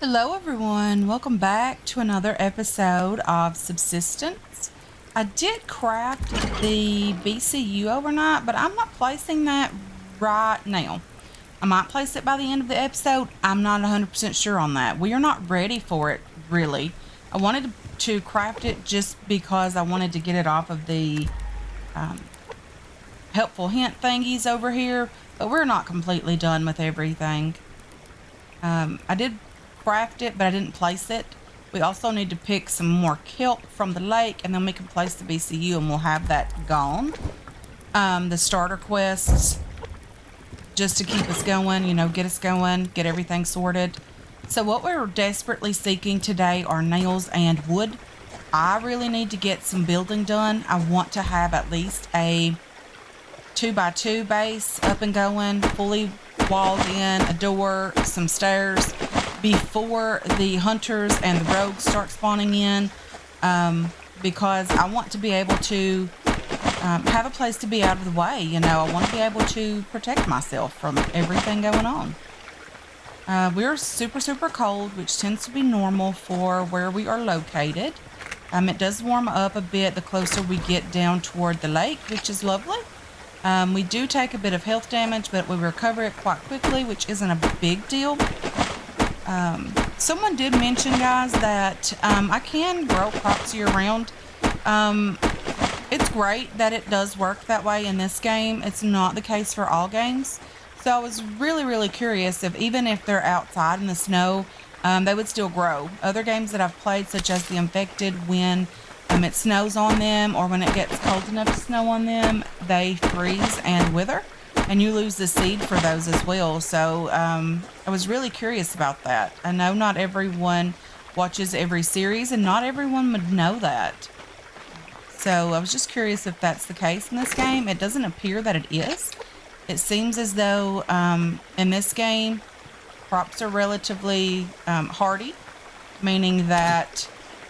Hello everyone, welcome back to another episode of Subsistence. I did craft the BCU overnight, but I'm not placing that right now. I might place it by the end of the episode. I'm not 100% sure on that. We are not ready for it, really. I wanted to craft it just because I wanted to get it off of the um, helpful hint thingies over here, but we're not completely done with everything. I did craft it, but I didn't place it. We also need to pick some more kelp from the lake, and then we can place the BCU, and we'll have that gone. The starter quests, just to keep us going, get us going, get everything sorted. So what we're desperately seeking today are nails and wood. I really need to get some building done. I want to have at least a 2x2 base up and going, fully walled in, a door, some stairs, before the hunters and the rogues start spawning in, because I want to be able to have a place to be out of the way. I want to be able to protect myself from everything going on. We're super, super cold, which tends to be normal for where we are located. It does warm up a bit the closer we get down toward the lake, which is lovely. We do take a bit of health damage, but we recover it quite quickly, which isn't a big deal. Someone did mention, guys, that I can grow crops year round. It's great that it does work that way in this game. It's not the case for all games. So I was really, really curious if even if they're outside in the snow, they would still grow. Other games that I've played, such as The Infected, when it snows on them or when it gets cold enough to snow on them, they freeze and wither, and you lose the seed for those as well. So I was really curious about that. I know not everyone watches every series, and not everyone would know that. So I was just curious if that's the case in this game. It doesn't appear that it is. It seems as though in this game, crops are relatively hardy, meaning that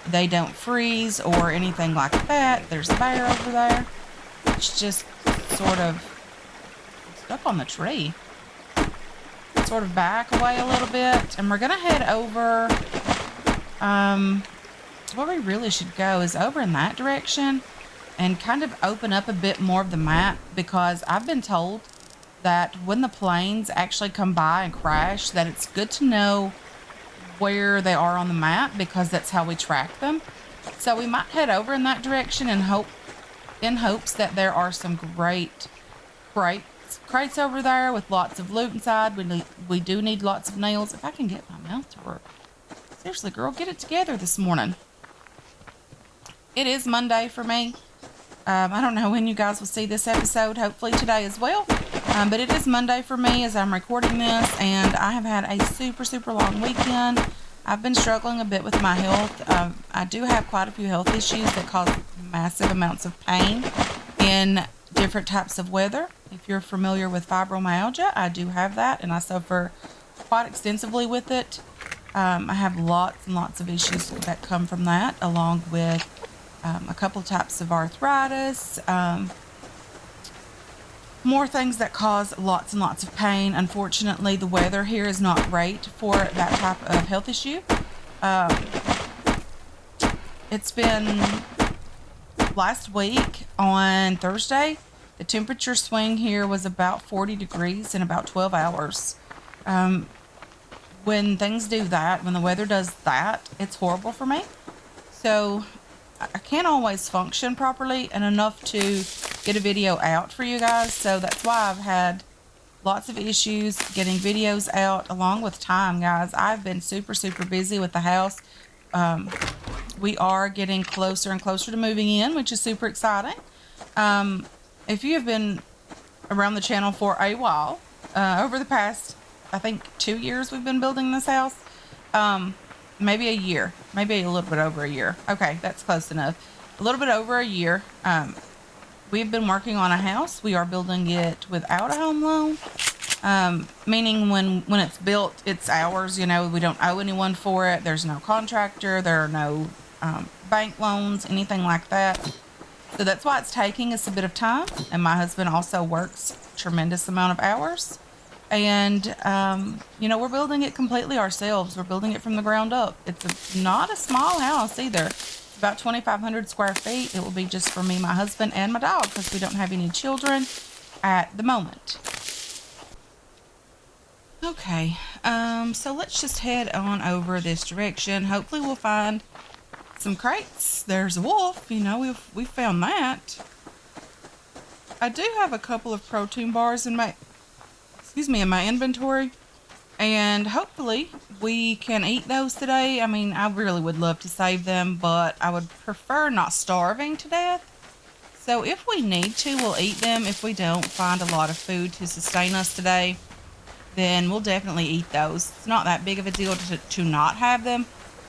they don't freeze or anything like that. There's a bear over there. It's just sort of stuck on the tree. Sort of back away a little bit, and we're gonna head over. Where we really should go is over in that direction and kind of open up a bit more of the map, because I've been told that when the planes actually come by and crash, that it's good to know where they are on the map, because that's how we track them. So we might head over in that direction and in hopes that there are some great crates over there with lots of loot inside. We do need lots of nails. If I can get my mouth to work. Seriously, girl, get it together this morning. It is Monday for me. I don't know when you guys will see this episode. Hopefully today as well. But it is Monday for me as I'm recording this, and I have had a super, super long weekend. I've been struggling a bit with my health. I do have quite a few health issues that cause massive amounts of pain in different types of weather. If you're familiar with fibromyalgia, I do have that, and I suffer quite extensively with it. I have lots and lots of issues that come from that, along with a couple types of arthritis, more things that cause lots and lots of pain. Unfortunately, the weather here is not great for that type of health issue. It's been last week on Thursday, the temperature swing here was about 40 degrees in about 12 hours. When things do that, when the weather does that, it's horrible for me. So I can't always function properly and enough to get a video out for you guys. So that's why I've had lots of issues getting videos out, along with time, guys. I've been super, super busy with the house. We are getting closer and closer to moving in, which is super exciting. If you have been around the channel for a while, over the past, I think 2 years we've been building this house. Maybe a year, maybe a little bit over a year. Okay, that's close enough. A little bit over a year. We've been working on a house. We are building it without a home loan, meaning when it's built, it's ours. We don't owe anyone for it. There's no contractor. There are no bank loans, anything like that. So that's why it's taking us a bit of time. And my husband also works a tremendous amount of hours. And, you know, we're building it completely ourselves. We're building it from the ground up. It's not a small house either. It's about 2,500 square feet. It will be just for me, my husband, and my dog because we don't have any children at the moment. Okay, so let's just head on over this direction. Hopefully we'll find some crates. There's a wolf, you know, we've found that. I do have a couple of protein bars in my inventory, and hopefully we can eat those today. I mean, I really would love to save them, but I would prefer not starving to death. So if we need to, we'll eat them. If we don't find a lot of food to sustain us today, then we'll definitely eat those. It's not that big of a deal to not have them,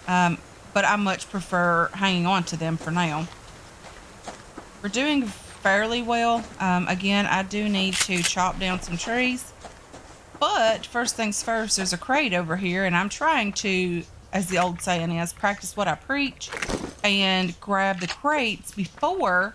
but I much prefer hanging on to them for now. We're doing fairly well. Again, I do need to chop down some trees. But first things first, there's a crate over here, and I'm trying to, as the old saying is, practice what I preach and grab the crates before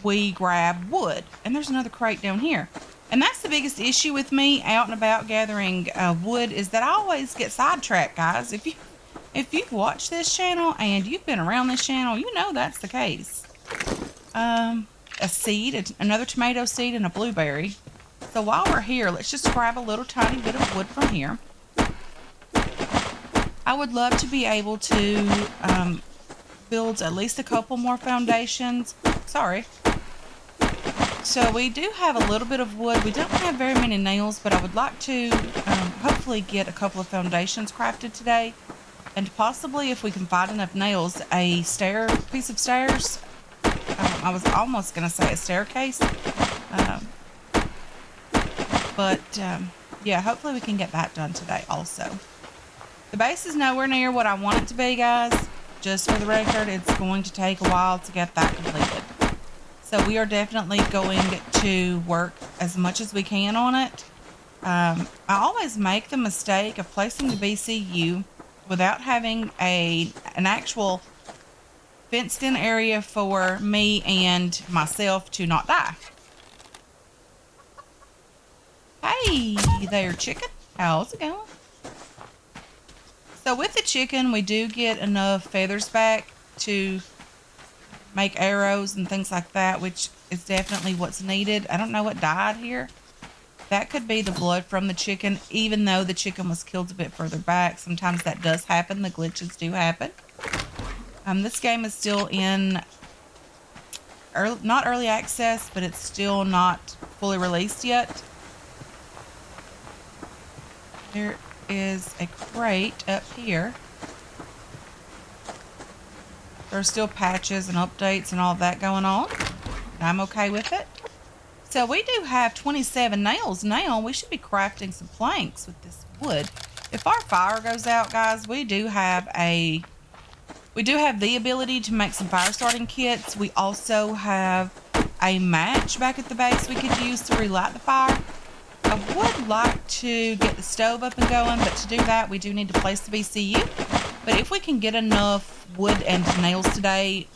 we grab wood. And there's another crate down here. And that's the biggest issue with me out and about gathering wood, is that I always get sidetracked, guys. If you've watched this channel and you've been around this channel, you know that's the case. A seed, another tomato seed, and a blueberry. So while we're here, let's just grab a little tiny bit of wood from here. I would love to be able to build at least a couple more foundations. Sorry. So we do have a little bit of wood. We don't have very many nails, but I would like to hopefully get a couple of foundations crafted today. And possibly, if we can find enough nails, a piece of stairs. I was almost going to say a staircase. Yeah, hopefully we can get that done today also. The base is nowhere near what I want it to be, guys. Just for the record, it's going to take a while to get that completed. So we are definitely going to work as much as we can on it. I always make the mistake of placing the BCU without having an actual fenced-in area for me and myself to not die. Hey there, chicken. How's it going? So with the chicken, we do get enough feathers back to make arrows and things like that, which is definitely what's needed. I don't know what died here. That could be the blood from the chicken, even though the chicken was killed a bit further back. Sometimes that does happen. The glitches do happen. This game is still in not early access, but it's still not fully released yet. There is a crate up here. There are still patches and updates and all that going on. I'm okay with it. So we do have 27 nails now. We should be crafting some planks with this wood. If our fire goes out, guys, we do have the ability to make some fire starting kits. We also have a match back at the base we could use to relight the fire. I would like to get the stove up and going, but to do that, we do need to place the BCU. But if we can get enough wood and nails today,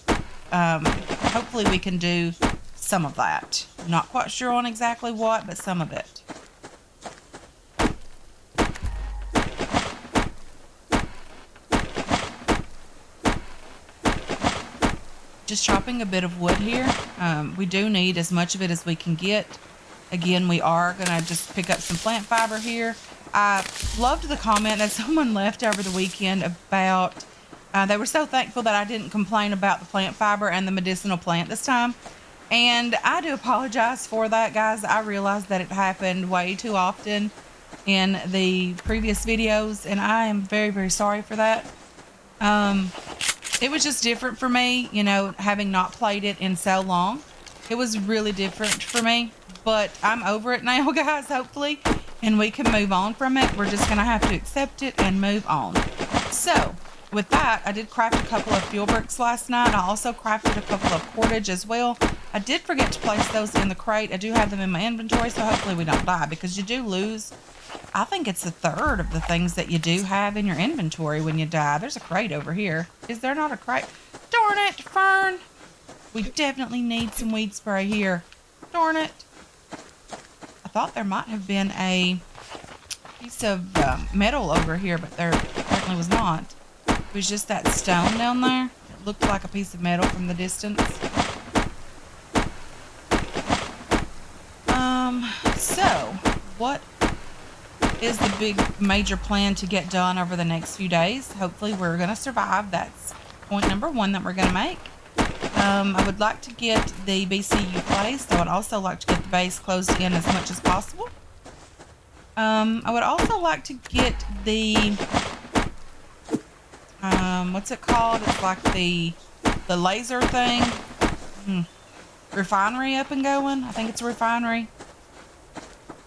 hopefully we can do some of that. Not quite sure on exactly what, but some of it. Just chopping a bit of wood here. We do need as much of it as we can get. Again, we are going to just pick up some plant fiber here. I loved the comment that someone left over the weekend about, they were so thankful that I didn't complain about the plant fiber and the medicinal plant this time. And I do apologize for that, guys. I realized that it happened way too often in the previous videos, and I am very, very sorry for that. It was just different for me, you know, having not played it in so long. It was really different for me, but I'm over it now, guys, hopefully, and we can move on from it. We're just going to have to accept it and move on. So, with that, I did craft a couple of fuel bricks last night. I also crafted a couple of cordage as well. I did forget to place those in the crate. I do have them in my inventory, so hopefully we don't die, because you do lose, I think it's a third of the things that you do have in your inventory when you die. There's a crate over here. Is there not a crate? Darn it, Fern. We definitely need some weed spray here. Darn it. I thought there might have been a piece of metal over here, but there apparently was not. It was just that stone down there. It looked like a piece of metal from the distance. So what is the big major plan to get done over the next few days? Hopefully we're going to survive. That's point number one that we're going to make. I would like to get the BCU placed. I would also like to get the base closed in as much as possible. I would also like to get the what's it called? It's like the laser thing. Refinery up and going. I think it's a refinery.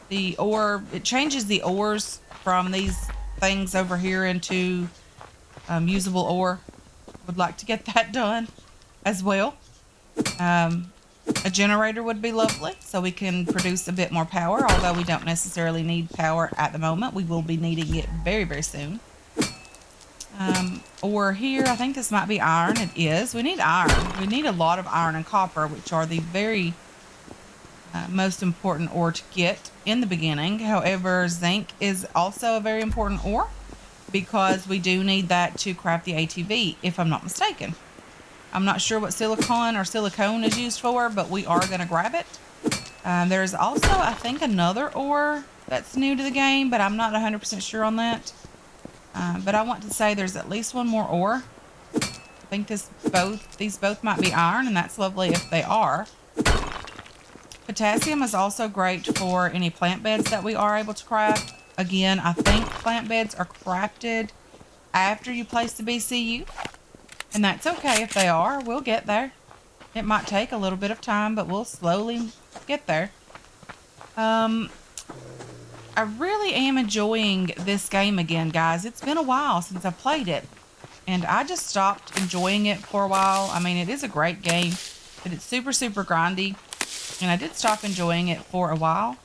The ore, it changes the ores from these things over here into usable ore. Would like to get that done as well. A generator would be lovely so we can produce a bit more power, although we don't necessarily need power at the moment. We will be needing it very, very soon. Ore here, I think this might be iron. It is. We need iron. We need a lot of iron and copper, which are the very most important ore to get in the beginning. However, zinc is also a very important ore because we do need that to craft the ATV, if I'm not mistaken. I'm not sure what silicon or silicone is used for, but we are going to grab it. There's also, I think, another ore that's new to the game, but I'm not 100% sure on that. But I want to say there's at least one more ore. I think these both might be iron, and that's lovely if they are. Potassium is also great for any plant beds that we are able to craft. Again, I think plant beds are crafted after you place the BCU. And that's okay if they are. We'll get there. It might take a little bit of time, but we'll slowly get there. I really am enjoying this game again, guys. It's been a while since I played it. And I just stopped enjoying it for a while. I mean, it is a great game, but it's super, super grindy. And I did stop enjoying it for a while.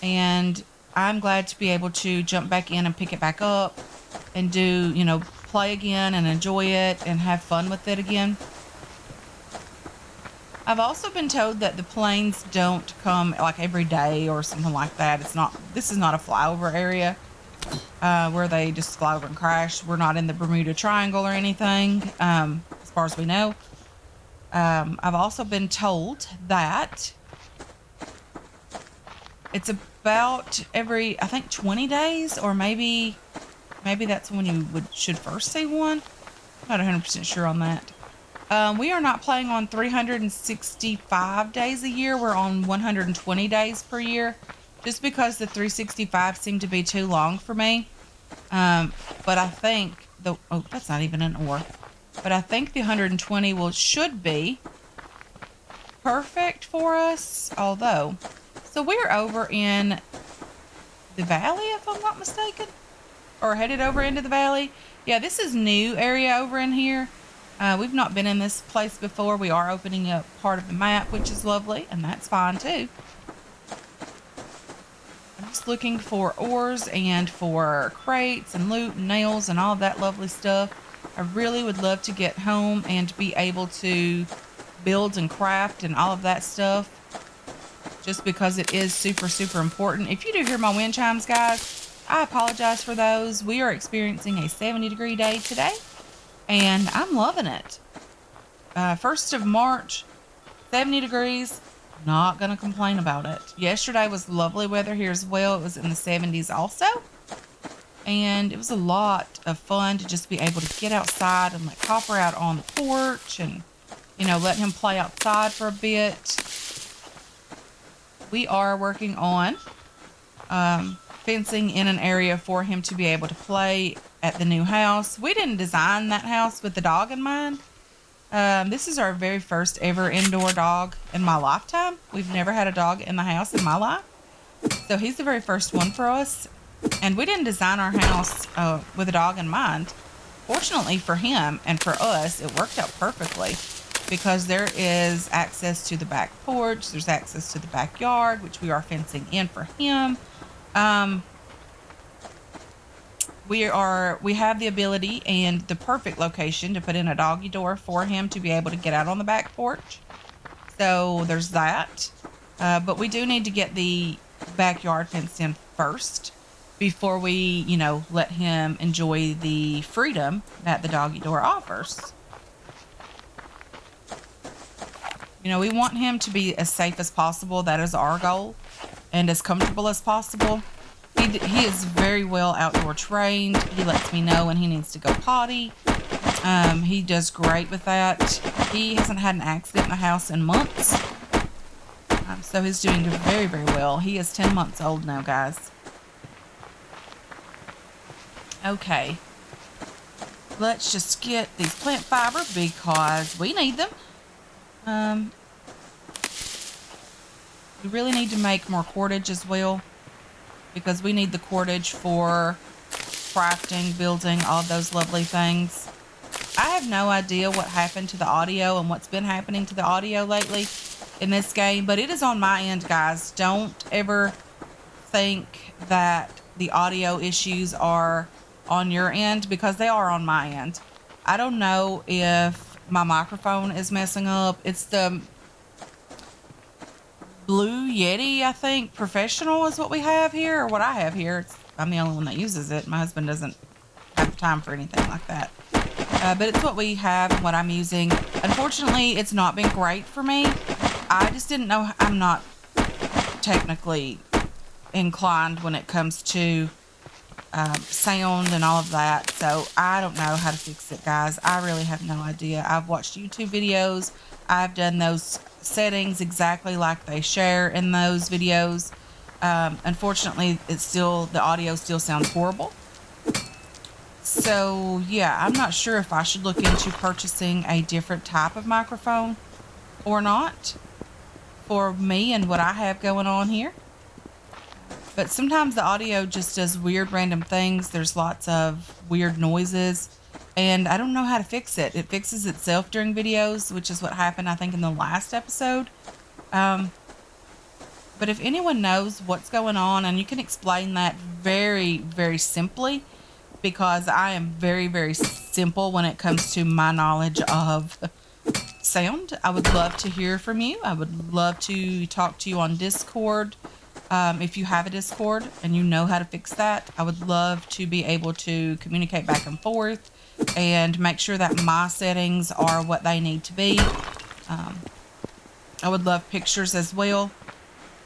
And I'm glad to be able to jump back in and pick it back up and do, you know, play again and enjoy it and have fun with it again. I've also been told that the planes don't come like every day or something like that. This is not a flyover area where they just fly over and crash. We're not in the Bermuda Triangle or anything, as far as we know. I've also been told that it's about every, I think, 20 days, or maybe that's when you should first see one. I'm not 100% sure on that. We are not playing on 365 days a year. We're on 120 days per year, just because the 365 seemed to be too long for me. But I think that's not even an ore. But I think the 120 should be perfect for us. Although, so we're over in the valley, if I'm not mistaken, or headed over into the valley. Yeah, this is new area over in here. We've not been in this place before. We are opening up part of the map, which is lovely, and that's fine too. I'm just looking for ores and for crates and loot and nails and all that lovely stuff. I really would love to get home and be able to build and craft and all of that stuff, just because it is super, super important. If you do hear my wind chimes, guys, I apologize for those. We are experiencing a 70-degree day today, and I'm loving it. 1st of March, 70 degrees. Not going to complain about it. Yesterday was lovely weather here as well. It was in the 70s also. And it was a lot of fun to just be able to get outside and let Copper out on the porch and, you know, let him play outside for a bit. We are working on fencing in an area for him to be able to play at the new house. We didn't design that house with the dog in mind. This is our very first ever indoor dog in my lifetime. We've never had a dog in the house in my life. So he's the very first one for us. And we didn't design our house with a dog in mind. Fortunately for him and for us, it worked out perfectly, because there is access to the back porch. There's access to the backyard, which we are fencing in for him. We have the ability and the perfect location to put in a doggy door for him to be able to get out on the back porch. So there's that. But we do need to get the backyard fenced in first, before we, you know, let him enjoy the freedom that the doggy door offers. You know, we want him to be as safe as possible. That is our goal. And as comfortable as possible. He is very well outdoor trained. He lets me know when he needs to go potty. He does great with that. He hasn't had an accident in the house in months. So he's doing very, very well. He is 10 months old now, guys. Okay. Let's just get these plant fiber because we need them. We really need to make more cordage as well because we need the cordage for crafting, building, all those lovely things. I have no idea what happened to the audio and what's been happening to the audio lately in this game, but it is on my end, guys. Don't ever think that the audio issues are on your end because they are on my end. I don't know if my microphone is messing up. It's the Blue Yeti, I think. Professional is what we have here, or what I have here. I'm the only one that uses it. My husband doesn't have time for anything like that. But it's what we have and what I'm using. Unfortunately, it's not been great for me. I just didn't know. I'm not technically inclined when it comes to sound and all of that. So I don't know how to fix it, guys. I really have no idea. I've watched YouTube videos. I've done those settings exactly like they share in those videos. Unfortunately, the audio still sounds horrible. So yeah, I'm not sure if I should look into purchasing a different type of microphone or not for me and what I have going on here. But sometimes the audio just does weird random things. There's lots of weird noises and I don't know how to fix it. It fixes itself during videos, which is what happened, I think, in the last episode. But if anyone knows what's going on and you can explain that very, very simply, because I am very, very simple when it comes to my knowledge of sound, I would love to hear from you. I would love to talk to you on Discord. If you have a Discord and you know how to fix that, I would love to be able to communicate back and forth and make sure that my settings are what they need to be. I would love pictures as well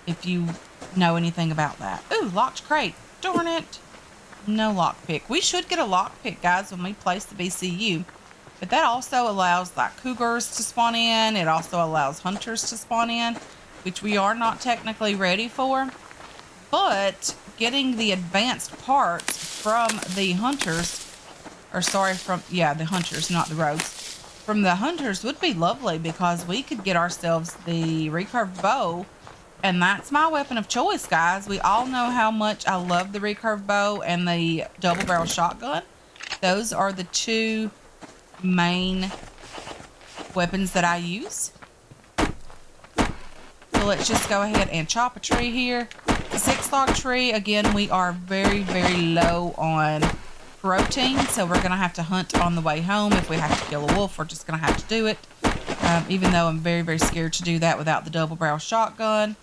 if you know anything about that. Ooh, locked crate. Darn it. No lockpick. We should get a lockpick, guys, when we place the BCU. But that also allows like cougars to spawn in. It also allows hunters to spawn in, which we are not technically ready for. But getting the advanced parts from the hunters, the hunters, not the rogues. From the hunters would be lovely because we could get ourselves the recurve bow. And that's my weapon of choice, guys. We all know how much I love the recurve bow and the double barrel shotgun. Those are the two main weapons that I use. So let's just go ahead and chop a tree here. The 6-log tree, again, we are very, very low on protein. So we're going to have to hunt on the way home. If we have to kill a wolf, we're just going to have to do it. Even though I'm very, very scared to do that without the double barrel shotgun.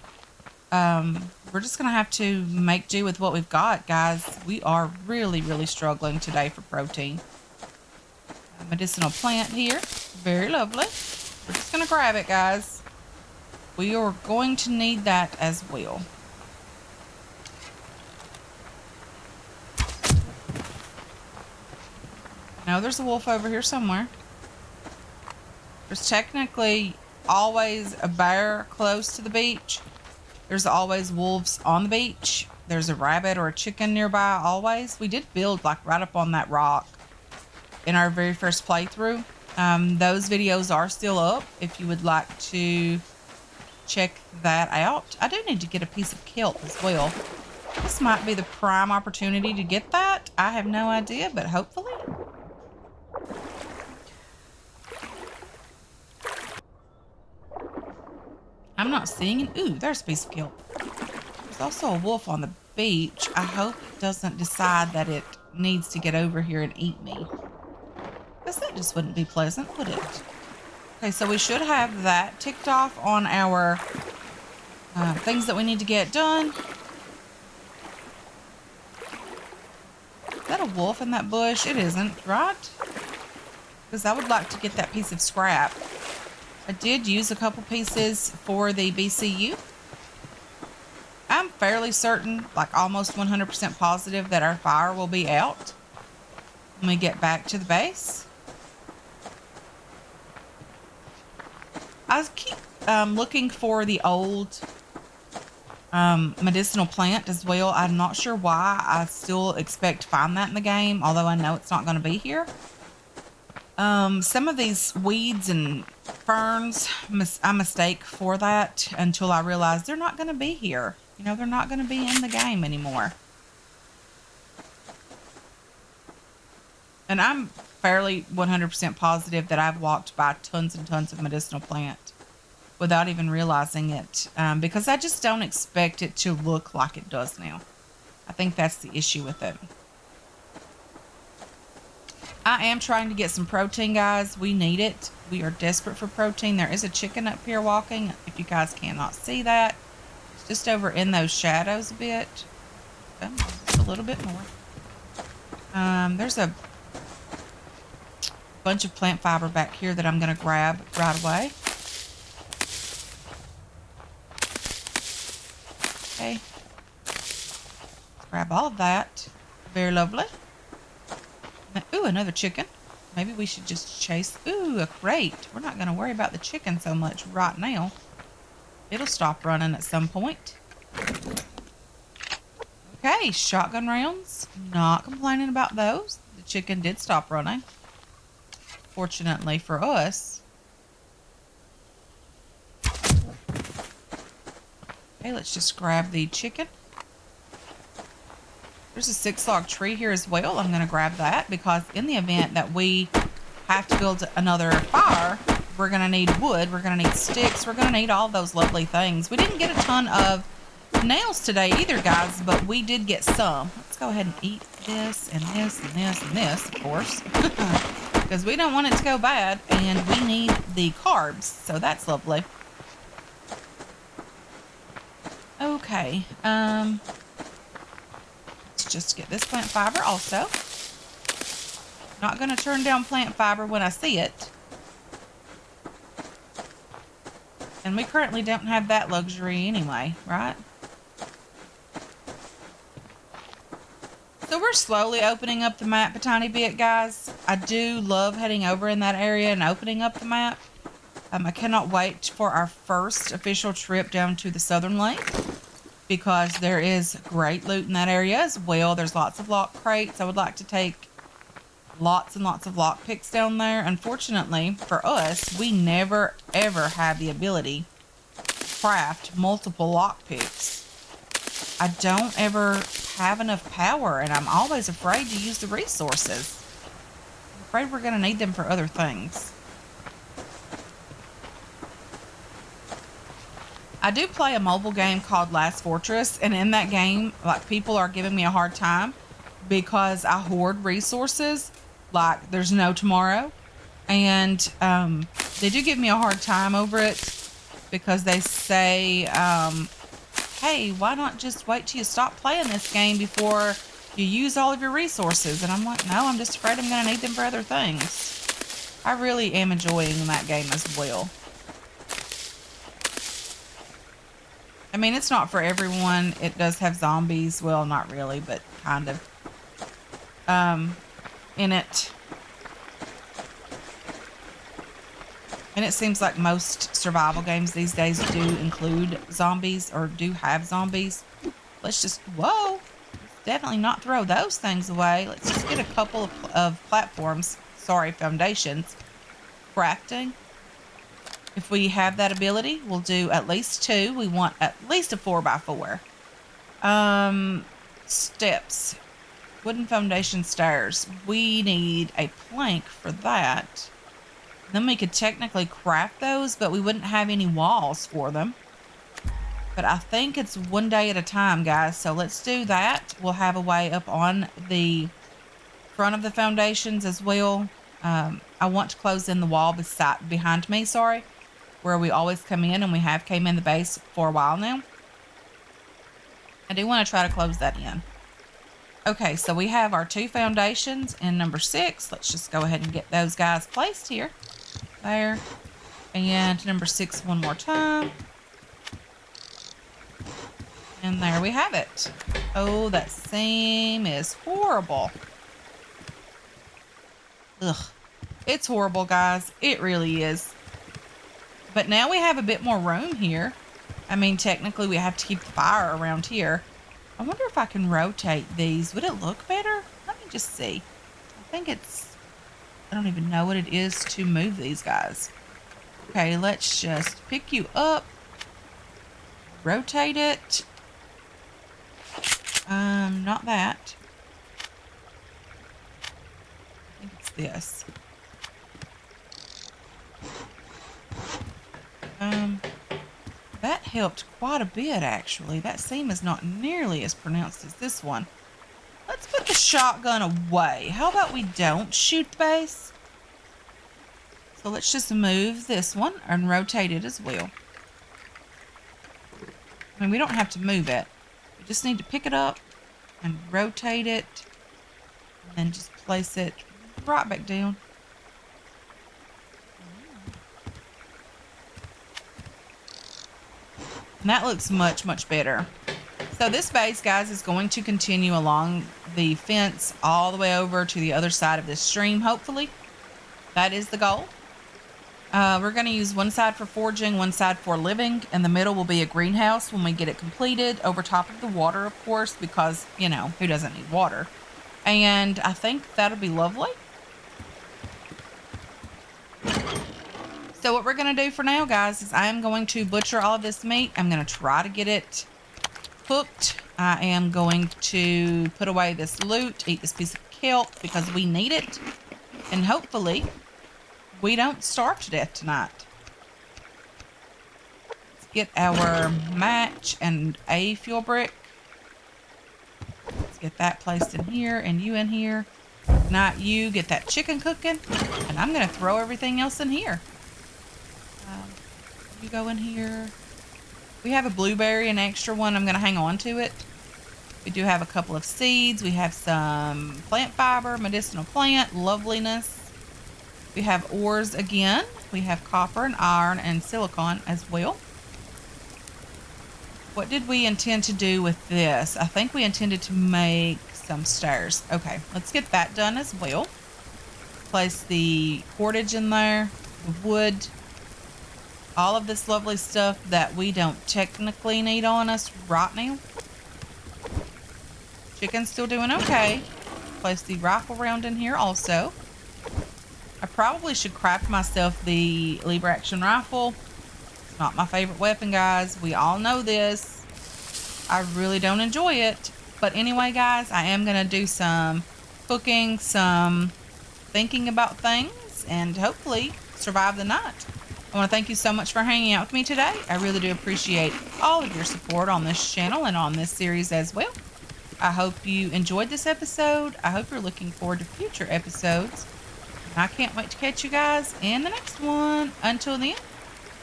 We're just going to have to make do with what we've got, guys. We are really, really struggling today for protein. A medicinal plant here. Very lovely. We're just going to grab it, guys. We are going to need that as well. Now there's a wolf over here somewhere. There's technically always a bear close to the beach. There's always wolves on the beach. There's a rabbit or a chicken nearby always. We did build like right up on that rock in our very first playthrough. Those videos are still up if you would like to check that out. I do need to get a piece of kelp as well. This might be the prime opportunity to get that. I have no idea, but hopefully. I'm not seeing it. Ooh, there's a piece of kelp. There's also a wolf on the beach. I hope it doesn't decide that it needs to get over here and eat me. Because that just wouldn't be pleasant, would it? Okay, so we should have that ticked off on our things that we need to get done. Is that a wolf in that bush? It isn't, right? Because I would like to get that piece of scrap. I did use a couple pieces for the BCU. I'm fairly certain, like almost 100% positive, that our fire will be out when we get back to the base. I keep looking for the old medicinal plant as well. I'm not sure why. I still expect to find that in the game, although I know it's not going to be here. Some of these weeds and ferns, I mistake for that until I realize they're not going to be here. You know, they're not going to be in the game anymore. And I'm fairly 100% positive that I've walked by tons and tons of medicinal plant without even realizing it, because I just don't expect it to look like it does now. I think that's the issue with it. I am trying to get some protein, guys. We need it. We are desperate for protein. There is a chicken up here walking. If you guys cannot see that, it's just over in those shadows a bit. Just a little bit more. There's a bunch of plant fiber back here that I'm going to grab right away. Okay. Let's grab all of that. Very lovely. Ooh, another chicken. Maybe we should just chase. Ooh, a crate. We're not going to worry about the chicken so much right now. It'll stop running at some point. Okay, shotgun rounds. Not complaining about those. The chicken did stop running. Fortunately for us. Okay, let's just grab the chicken. There's a 6-log tree here as well. I'm going to grab that because in the event that we have to build another fire, we're going to need wood. We're going to need sticks. We're going to need all those lovely things. We didn't get a ton of nails today either, guys, but we did get some. Let's go ahead and eat this and this and this and this, of course, because we don't want it to go bad and we need the carbs. So that's lovely. Okay. Just get this plant fiber also. Not going to turn down plant fiber when I see it. And we currently don't have that luxury anyway, right? So we're slowly opening up the map a tiny bit, guys. I do love heading over in that area and opening up the map. I cannot wait for our first official trip down to the Southern Lake, because there is great loot in that area as well. There's lots of lock crates. I would like to take lots and lots of lock picks down there. Unfortunately for us, we never ever have the ability to craft multiple lock picks. I don't ever have enough power, and I'm always afraid to use the resources. I'm afraid we're going to need them for other things. I do play a mobile game called Last Fortress, and in that game, like, people are giving me a hard time because I hoard resources like there's no tomorrow. And they do give me a hard time over it because they say, hey, why not just wait till you stop playing this game before you use all of your resources? And I'm like, no, I'm just afraid I'm going to need them for other things. I really am enjoying that game as well. I mean, it's not for everyone. It does have zombies. Well, not really, but kind of. In it. And it seems like most survival games these days do include zombies or do have zombies. Let's just, whoa. Definitely not throw those things away. Let's just get a couple of platforms. Sorry, foundations. Crafting. If we have that ability, we'll do at least 2. We want at least a 4x4. Steps. Wooden foundation stairs. We need a plank for that. Then we could technically craft those, but we wouldn't have any walls for them. But I think it's one day at a time, guys. So let's do that. We'll have a way up on the front of the foundations as well. I want to close in the wall behind me, where we always come in, and we have came in the base for a while now. I do want to try to close that in. Okay, so we have our 2 foundations in number 6. Let's just go ahead and get those guys placed here. There. And number 6 one more time. And there we have it. Oh, that seam is horrible. Ugh. It's horrible, guys. It really is. But now we have a bit more room here. I mean, technically we have to keep the fire around here. I wonder if I can rotate these. Would it look better? Let me just see. I think it's... I don't even know what it is to move these guys. Okay, let's just pick you up. Rotate it. Not that. I think it's this. That helped quite a bit, actually. That seam is not nearly as pronounced as this one. Let's put the shotgun away. How about we don't shoot the base? So let's just move this one and rotate it as well. I mean, we don't have to move it. We just need to pick it up and rotate it. And then just place it right back down. And that looks much, much better. So this base, guys, is going to continue along the fence all the way over to the other side of this stream, hopefully. That is the goal. We're going to use one side for foraging, one side for living, and the middle will be a greenhouse when we get it completed, over top of the water, of course, because, you know, who doesn't need water? And I think that'll be lovely. So what we're going to do for now, guys, is I am going to butcher all of this meat. I'm going to try to get it cooked. I am going to put away this loot, eat this piece of kelp because we need it. And hopefully we don't starve to death tonight. Let's get our match and a fuel brick. Let's get that placed in here and you in here. Not you, get that chicken cooking. And I'm going to throw everything else in here. You go in here. We have a blueberry, an extra one. I'm going to hang on to it. We do have a couple of seeds. We have some plant fiber, medicinal plant, loveliness. We have ores again. We have copper and iron and silicon as well. What did we intend to do with this? I think we intended to make some stairs. Okay, let's get that done as well. Place the cordage in there, the wood. All of this lovely stuff that we don't technically need on us right now. Chicken's still doing okay. Place the rifle round in here also. I probably should craft myself the lever action rifle. It's not my favorite weapon, guys. We all know this. I really don't enjoy it. But anyway, guys, I am going to do some cooking, some thinking about things, and hopefully survive the night. I want to thank you so much for hanging out with me today. I really do appreciate all of your support on this channel and on this series as well. I hope you enjoyed this episode. I hope you're looking forward to future episodes. I can't wait to catch you guys in the next one. Until then,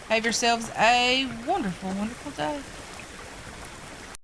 have yourselves a wonderful, wonderful day.